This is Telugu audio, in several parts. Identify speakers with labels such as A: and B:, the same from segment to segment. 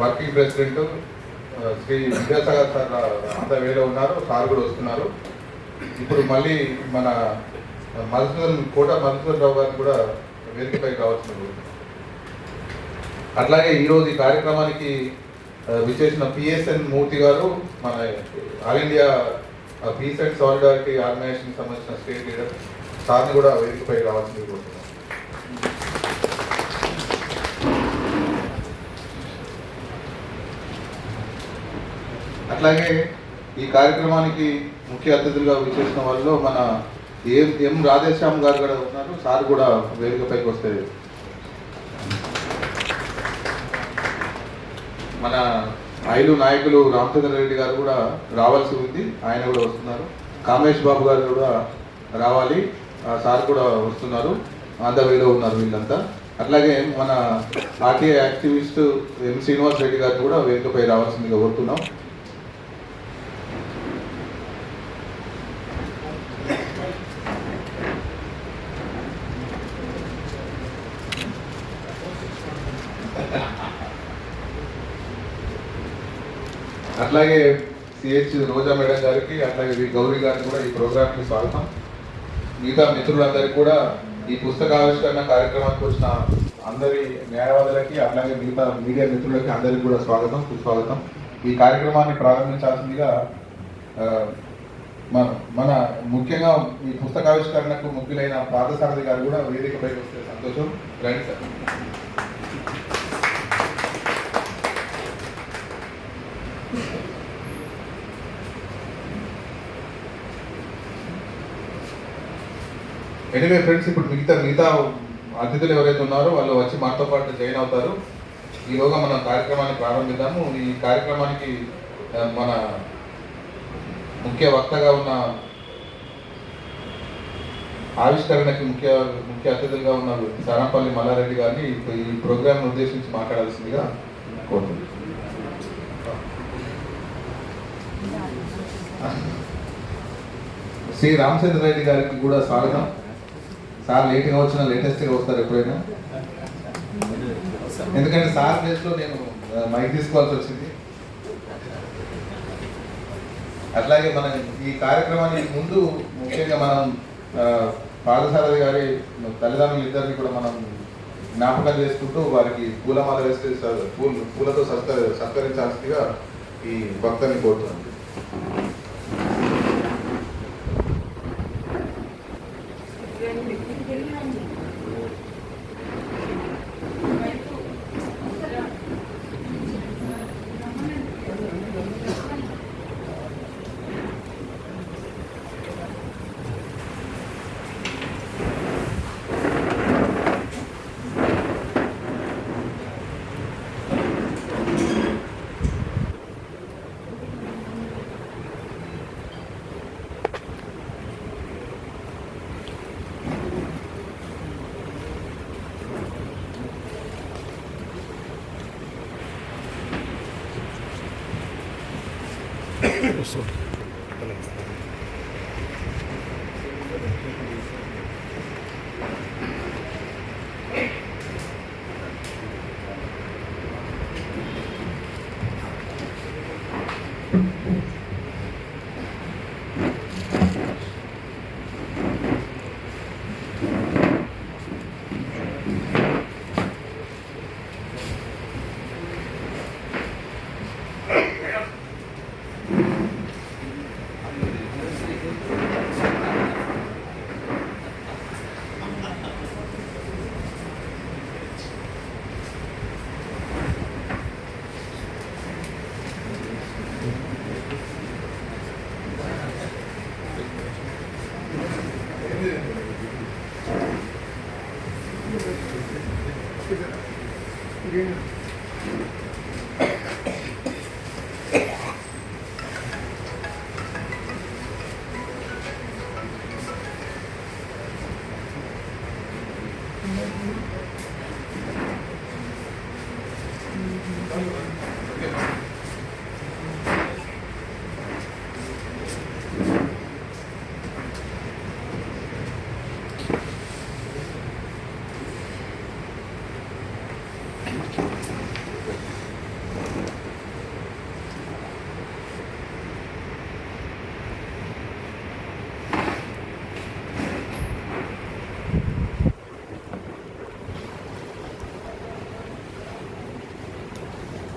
A: Working president Shri Vidyasagar sir అంత వేలో ఉన్నారు, సార్ కూడా వస్తున్నారు. ఇప్పుడు మళ్ళీ మన మధుసూదన్ రావు గారిని కూడా వేదికపై కావాల్సింది. అట్లాగే ఈరోజు ఈ కార్యక్రమానికి విచ్చేసిన పిఎస్ఎన్ మూర్తి గారు, మన all India peace and solidarity ఆర్గనైజేషన్కి సంబంధించిన స్టేట్ లీడర్, సార్ని కూడా వేదికపై రావాల్సింది కోరుతున్నాం. అట్లాగే ఈ కార్యక్రమానికి ముఖ్య అతిథులుగా విచ్చేసిన వాళ్ళలో మన ఎం రాధేశ్యామ్ గారు కూడా ఉన్నారు, సార్ కూడా వేదికపైకి వస్తే. మన ఐలు నాయకులు రామచంద్ర రెడ్డి గారు కూడా రావాల్సి ఉంది, ఆయన కూడా వస్తున్నారు. కామేష్ బాబు గారు కూడా రావాలి, సార్ కూడా వస్తున్నారు, ఆంధ్రవేలో ఉన్నారు వీళ్ళంతా. అట్లాగే మన ఆర్టీఐ యాక్టివిస్ట్ ఎం శ్రీనివాస్ రెడ్డి గారు కూడా వేదికపై రావాల్సిందిగా కోరుతున్నాం. అట్లాగే సిహెచ్ రోజా మేడం గారికి, అట్లాగే వి గౌరీ గారికి కూడా ఈ ప్రోగ్రామ్కి స్వాగతం. మిగతా మిత్రులందరికీ కూడా ఈ పుస్తకావిష్కరణ కార్యక్రమానికి వచ్చిన అందరి న్యాయవాదులకి, అట్లాగే మిగతా మీడియా మిత్రులకి అందరికీ కూడా స్వాగతం, సుస్వాగతం. ఈ కార్యక్రమాన్ని ప్రారంభించాల్సిందిగా మన ముఖ్యంగా ఈ పుస్తకావిష్కరణకు ముఖ్యులైన పార్థసారథి గారు కూడా వేదికపైకి వస్తే సంతోషం. రండి సార్. ఎనివే ఫ్రెండ్స్, ఇప్పుడు మిగతా అతిథులు ఎవరైతే ఉన్నారో వాళ్ళు వచ్చి మనతో పాటు జాయిన్ అవుతారు. ఈలోగా మనం కార్యక్రమాన్ని ప్రారంభిద్దాము. ఈ కార్యక్రమానికి మన ముఖ్య వక్తగా ఉన్న ఆవిష్కరణకి ముఖ్య అతిథులుగా ఉన్న సారంపల్లి మల్లారెడ్డి గారిని ఈ ప్రోగ్రామ్ను ఉద్దేశించి మాట్లాడాల్సిందిగా కోరుతున్నాను. శ్రీ రామచంద్ర రెడ్డి గారికి కూడా స్వాగతం. సార్ లేట్గా వచ్చినా లేటెస్ట్గా వస్తారు ఎప్పుడైనా, ఎందుకంటే సార్ ప్లేస్లో నేను మైక్ తీసుకోవాల్సి వచ్చింది. అట్లాగే మనం ఈ కార్యక్రమానికి ముందు ముఖ్యంగా మనం పార్థసారథి గారి తల్లిదండ్రులు ఇద్దరిని కూడా మనం జ్ఞాపకం చేసుకుంటూ వారికి పూలమాల వేస్తే పూలతో సత్కరించాల్సిందిగా ఈ భక్తుని కోరుతున్నాను.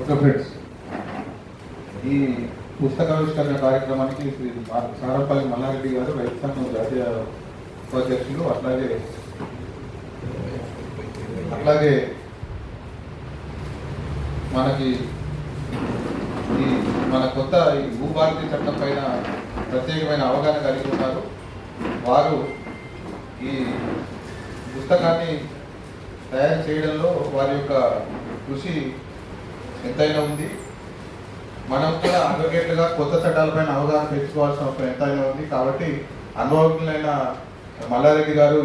A: ఓకే ఫ్రెండ్స్, ఈ పుస్తకావిష్కరణ కార్యక్రమానికి శ్రీ సారంపల్లి మల్లారెడ్డి గారు రైతు సంఘం జాతీయ ఉపాధ్యక్షులు, అట్లాగే మనకి ఈ మన కొత్త ఈ భూభారతి చట్టం పైన ప్రత్యేకమైన అవగాహన కలిగి ఉన్నారు. వారు ఈ పుస్తకాన్ని తయారు చేయడంలో వారి యొక్క కృషి ఎంతైనా ఉంది. మనం కూడా అడ్వకేట్లుగా కొత్త చట్టాలపైన అవగాహన పెంచుకోవాల్సిన అవసరం ఎంతైనా ఉంది. కాబట్టి అనుభవజ్ఞులైన మల్లారెడ్డి గారు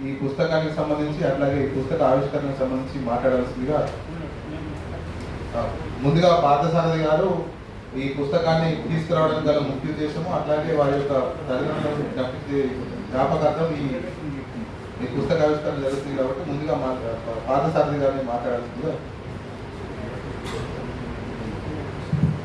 A: ఈ పుస్తకానికి సంబంధించి, అట్లాగే ఈ పుస్తక ఆవిష్కరణకు సంబంధించి మాట్లాడాల్సిందిగా, ముందుగా పార్థసారథి గారు ఈ పుస్తకాన్ని తీసుకురావడానికి గల ముఖ్య ఉద్దేశము, అట్లాగే వారి యొక్క తల్లిదండ్రులను జ్ఞాపకార్థం ఈ పుస్తక ఆవిష్కరణ జరుగుతుంది. కాబట్టి ముందుగా పార్థసారథి గారిని మాట్లాడాల్సిందిగా